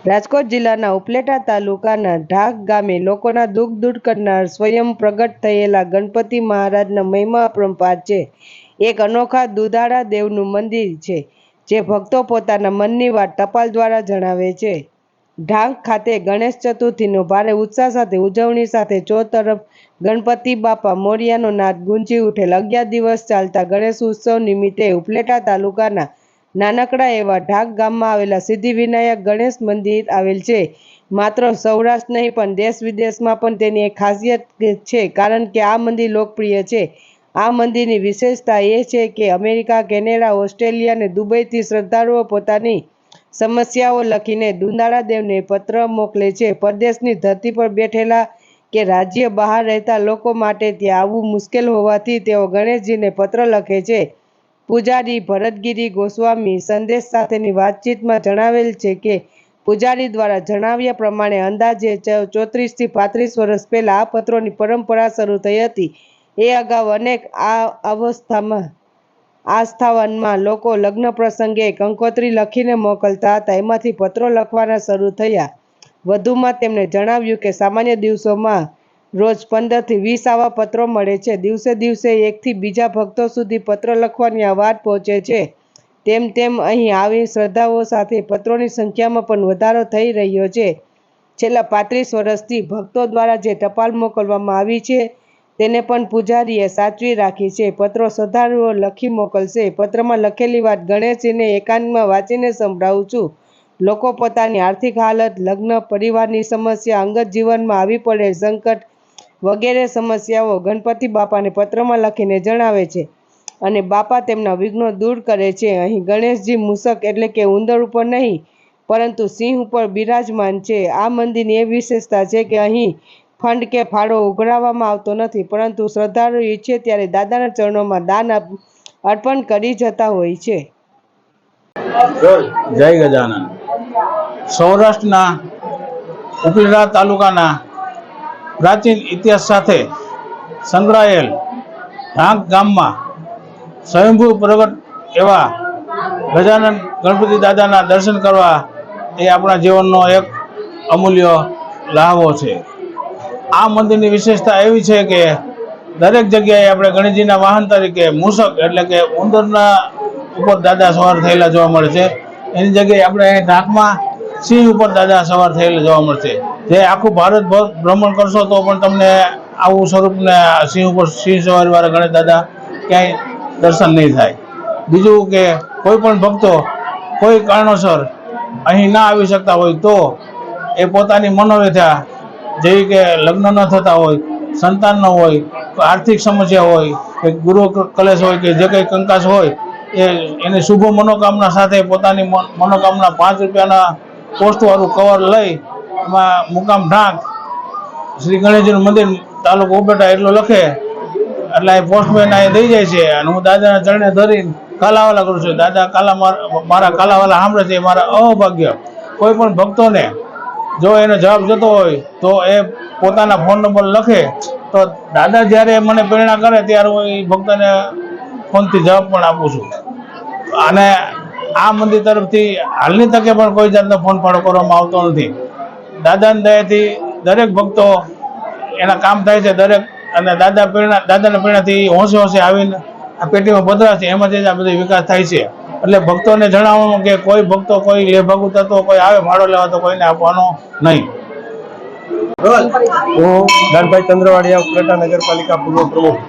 રાજકોટ જિલ્લાના ઉપલેટા તાલુકાના ઢાક ગામે લોકોના દુઃખ દૂર કરનાર સ્વયં પ્રગટ થયેલા ગણપતિ મહારાજના મહિમા અપરંપાર છે. એક અનોખા દુધાળા દેવનું મંદિર છે, જે ભક્તો પોતાના મનની વાત ટપાલ દ્વારા જણાવે છે. ઢાંક ખાતે ગણેશ ચતુર્થીનો ભારે ઉત્સાહ સાથે ઉજવણી સાથે ચોતરફ ગણપતિ બાપા મોરિયાનો નાદ ગુંજી ઉઠેલ. 11 દિવસ ચાલતા ગણેશ ઉત્સવ નિમિત્તે ઉપલેટા તાલુકાના નાનકડા એવા ઢાક ગામમાં આવેલા સિદ્ધિવિનાયક ગણેશ મંદિર આવેલ છે. માત્ર સૌરાષ્ટ્ર નહીં પણ દેશ વિદેશમાં પણ તેની એક ખાસિયત છે, કારણ કે આ મંદિર લોકપ્રિય છે. આ મંદિરની વિશેષતા એ છે કે અમેરિકા, કેનેડા, ઓસ્ટ્રેલિયા અને દુબઈથી શ્રદ્ધાળુઓ પોતાની સમસ્યાઓ લખીને દુંદાળા દેવને પત્ર મોકલે છે. પરદેશની ધરતી પર બેઠેલા કે રાજ્ય બહાર રહેતા લોકો માટે ત્યાં આવવું મુશ્કેલ હોવાથી તેઓ ગણેશજીને પત્ર લખે છે. પૂજારી ભરતગીરી ગોસ્વામી સંદેશ સાથેની વાતચીતમાં જણાવેલ છે કે પૂજારી દ્વારા જણાવ્યા પ્રમાણે અંદાજે 34 થી 35 વર્ષ પહેલા આ પત્રોની પરંપરા શરૂ થઈ હતી. એ અગાઉ અનેક આસ્થાવાનમાં લોકો લગ્ન પ્રસંગે કંકોત્રી લખીને મોકલતા હતા. એમાંથી પત્રો લખવાના શરૂ થયા. વધુમાં તેમણે જણાવ્યું કે સામાન્ય દિવસોમાં રોજ 15 થી 20 આવા પત્રો મળે છે. દિવસે દિવસે એકથી બીજા ભક્તો સુધી પત્ર લખવાની આ વાત પહોંચે છે. તેમ તેમ અહીં આવી શ્રદ્ધાઓ સાથે પત્રોની સંખ્યામાં પણ વધારો થઈ રહ્યો છે. છેલ્લા 35 વર્ષથી ભક્તો દ્વારા જે ટપાલ મોકલવામાં આવી છે તેને પણ પૂજારીએ સાચવી રાખી છે. પત્રો શ્રદ્ધાળુઓ લખી મોકલશે. પત્રમાં લખેલી વાત ગણેશજીને એકાંતમાં વાંચીને સંભળાવું છું. લોકો પોતાની આર્થિક હાલત, લગ્ન, પરિવારની સમસ્યા, અંગત જીવનમાં આવી પડેલ સંકટ વગેરે સમસ્યાઓ ગણપતિ બાપાને પત્રમાં લખીને જણાવે છે અને બાપા તેમના વિઘ્નો દૂર કરે છે. અહીં ગણેશજી મૂષક એટલે કે ઉંદર ઉપર નહીં, પરંતુ સિંહ ઉપર બિરાજમાન છે. આ મંદિરની એ વિશેષતા છે કે અહીં ફંડ કે ફાળો ઉઘરાવવામાં આવતો નથી, પરંતુ શ્રદ્ધાળુ ઈચ્છે ત્યારે દાદાના ચરણોમાં દાન અર્પણ કરી જતા હોય છે. જય ગજાનન. સૌરાષ્ટ્રના ઉપલેટા તાલુકાના પ્રાચીન ઇતિહાસ સાથે સંકળાયેલ ઢાંક ગામમાં સ્વયંભૂ પ્રગટ એવા ગજાનન ગણપતિ દાદાના દર્શન કરવા એ આપણા જીવનનો એક અમૂલ્ય લહાવો છે. આ મંદિરની વિશેષતા એવી છે કે દરેક જગ્યાએ આપણે ગણેશજીના વાહન તરીકે મૂષક એટલે કે ઉંદરના ઉપર દાદા સવાર થયેલા જોવા મળે છે. એની જગ્યાએ આપણે ઢાંકમાં સિંહ ઉપર દાદા સવાર થયેલા જોવા મળશે. જે આખું ભારત ભ્રમણ કરશો તો પણ તમને આવું સ્વરૂપને સિંહ ઉપર સિંહ સવારીવાળા ગણેશ દાદા ક્યાંય દર્શન નહીં થાય. બીજું કે કોઈ પણ ભક્તો કોઈ કારણોસર અહીં ના આવી શકતા હોય તો એ પોતાની મનોવ્યથા જેવી કે લગ્ન ન થતા હોય, સંતાન ન હોય, આર્થિક સમસ્યા હોય, કે ગુરુ કલેશ હોય, કે જે કંઈ કંકાસ હોય એની શુભ મનોકામના સાથે પોતાની મનોકામના 5 રૂપિયાના પોસ્ટવાળું કવર લઈ એમાં મુકામ ઢાંક શ્રી ગણેશજીનું મંદિર તાલુકો ઉપલેટા એટલું લખે એટલે એ પોસ્ટમેન અહીં દઈ જાય છે અને હું દાદાના ચરણે ધરીને કાલાવાલા કરું છું. દાદા મારા કાલાવાલા સાંભળે છે. મારા અભાગ્ય કોઈ પણ ભક્તોને જો એનો જવાબ જતો હોય તો એ પોતાના ફોન નંબર લખે તો દાદા જ્યારે મને પ્રેરણા કરે ત્યારે હું એ ભક્તને ફોનથી જવાબ પણ આપું છું. અને આ મંદિર તરફથી હાલની તકે પણ કોઈ જાતનો ફોન ફાળો કરવામાં આવતો નથી. દાદાની દયાથી દરેક ભક્તો એના કામ થાય છે. દરેક અને દાદાના પ્રેરણાથી હોંશે હોંશે આવીને આ પેટીમાં પધરાશે. એમાંથી જ આ બધો વિકાસ થાય છે. એટલે ભક્તોને જણાવવાનું કે કોઈ ભક્તો કોઈ લેભાગુ તત્વો કોઈ આવે ભાડો લેવા તો કોઈને આપવાનો નહીં. હું દાનભાઈ ચંદ્રવાડિયા, ઉપલેટા નગરપાલિકા પૂર્વ પ્રમુખ.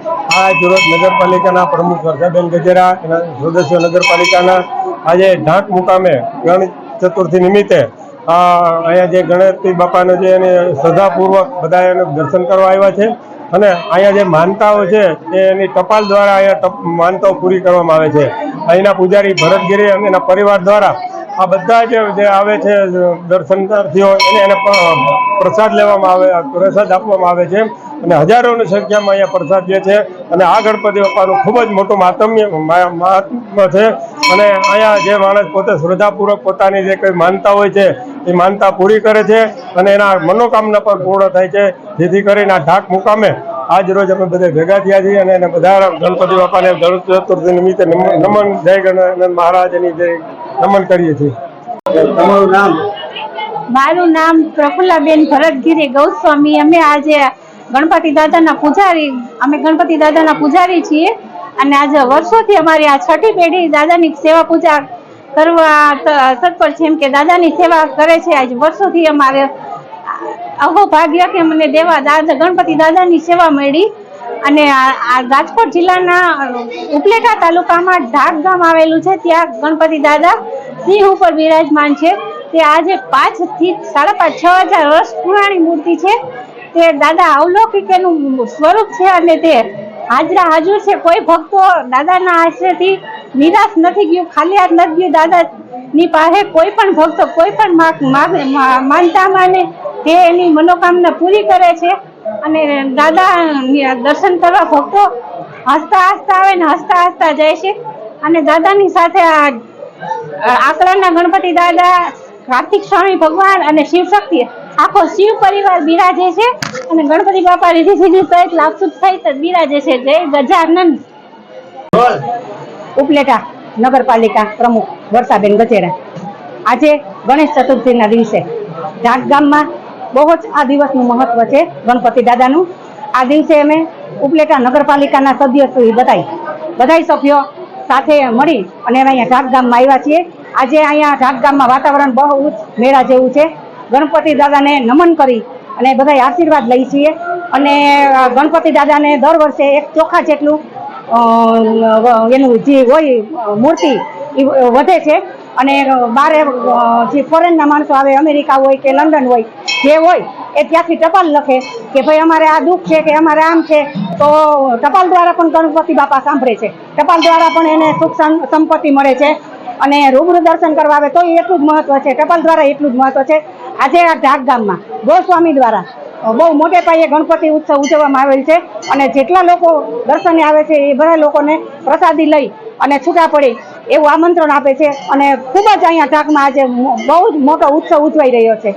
આજ રોજ નગરપાલિકાના પ્રમુખ વર્ષાબેન ગજેરા, એના સદસ્યો નગરપાલિકાના આજે ઢાંક મુકામે ગણેશ ચતુર્થી નિમિત્તે અહીંયા જે ગણપતિ બાપાનો જે એને શ્રદ્ધાપૂર્વક બધા એને દર્શન કરવા આવ્યા છે અને અહીંયા જે માનતાઓ છે એની ટપાલ દ્વારા અહીંયા માનતાઓ પૂરી કરવામાં આવે છે. અહીંના પૂજારી ભરતગીરી અને એના પરિવાર દ્વારા આ બધા જે આવે છે દર્શનાર્થીઓ એને પ્રસાદ લેવામાં આવે, પ્રસાદ આપવામાં આવે છે અને હજારોની સંખ્યામાં અહીંયા પ્રસાદ જે છે અને આ ગણપતિ બાપાનું ખૂબ જ મોટું મહાત્મ્ય છે. અને અહીંયા જે માણસ પોતે શ્રદ્ધાપૂર્વક પોતાની જે કંઈ માનતા હોય છે એ માનતા પૂરી કરે છે અને એના મનોકામના પણ પૂર્ણ થાય છે. જેથી કરીને આ ઢાંક મુકામે આજ રોજ અમે બધા ભેગા થયા છીએ અને એને બધા ગણપતિ બાપાને ગણેશ ચતુર્થી નિમિત્તે નમન, જય ગણેશ મહારાજની જય નમન કરીએ છીએ. તમારું નામ? મારું નામ પ્રફુલ્લાબેન ભરતગીરી ગૌસ્વામી. અમે આજે ગણપતિ દાદાના પૂજારી છીએ અને આજે વર્ષોથી અમારી આ છઠ્ઠી પેઢી દાદાની સેવા પૂજા કરવા તત્પર છે. એમ કે દાદાની સેવા કરે છે. આજે વર્ષોથી અમારે અહોભાગ્ય કે મને ગણપતિ દાદાની સેવા મળી. અને આ રાજકોટ જિલ્લાના ઉપલેટા તાલુકામાં ઢાક ગામ આવેલું છે. ત્યાં ગણપતિ દાદા સિંહ ઉપર બિરાજમાન છે. તે આજે 5 થી 5.5 6,000 વર્ષ પુરાણી મૂર્તિ છે. તે દાદા અવલૌકિક એનું સ્વરૂપ છે અને તે હાજરા હાજર છે. કોઈ ભક્તો દાદાના આશ્રયથી નિરાશ નથી ગયું, ખાલી હાથ નથી ગયું. દાદાની પાસે કોઈ પણ ભક્તો કોઈ પણ માનતા માને તે એની મનોકામના પૂરી કરે છે. અને દાદા દર્શન કરવા ભક્તો હસતા હસતા આવે ને હસતા હસતા જાય છે. અને દાદાની સાથે આકડાના ગણપતિ દાદા, કાર્તિક સ્વામી ભગવાન અને શિવશક્તિ આખો શિવ પરિવાર બિરાજે છે. અને ગણપતિ બાપા રીધી સીધી સહિત લાભસુદ સહિત બિરાજે છે. જય ગજાનંદ. ઉપલેટા નગરપાલિકા પ્રમુખ વર્ષાબેન ગજેરા. આજે ગણેશ ચતુર્થીના દિવસે ઢાક ગામમાં બહુ જ આ દિવસનું મહત્વ છે ગણપતિ દાદાનું. આ દિવસે અમે ઉપલેટા નગરપાલિકાના સભ્યો બધા સભ્યો સાથે મળી અને અમે અહીંયા ઢાક ગામમાં આવ્યા છીએ. આજે અહીંયા ઢાક ગામમાં વાતાવરણ બહુ જ મેળા જેવું છે. ગણપતિ દાદાને નમન કરી અને બધા આશીર્વાદ લઈએ છીએ. અને ગણપતિ દાદાને દર વર્ષે 1 ચોખા જેટલું એનું જે હોય મૂર્તિ એ વધે છે. અને બારે જે ફોરેનના માણસો આવે, અમેરિકા હોય કે લંડન હોય, જે હોય એ ત્યાંથી ટપાલ લખે કે ભાઈ અમારે આ દુઃખ છે કે અમારે આમ છે. તો ટપાલ દ્વારા પણ ગણપતિ બાપા સાંભળે છે. ટપાલ દ્વારા પણ એને સુખ સંપત્તિ મળે છે. અને રૂબરૂ દર્શન કરવા આવે તો એટલું જ મહત્વ છે. ટપાલ દ્વારા એટલું જ મહત્વ છે. આજે આ ઢાક ગામમાં ગોસ્વામી દ્વારા બહુ મોટે પાયે ગણપતિ ઉત્સવ ઉજવવામાં આવેલ છે. અને જેટલા લોકો દર્શને આવે છે એ બધા લોકોને પ્રસાદી લઈ અને છૂટા પડી એવું આમંત્રણ આપે છે. અને ખૂબ જ અહીંયા ઢાકમાં આજે બહુ જ મોટો ઉત્સવ ઉજવાઈ રહ્યો છે.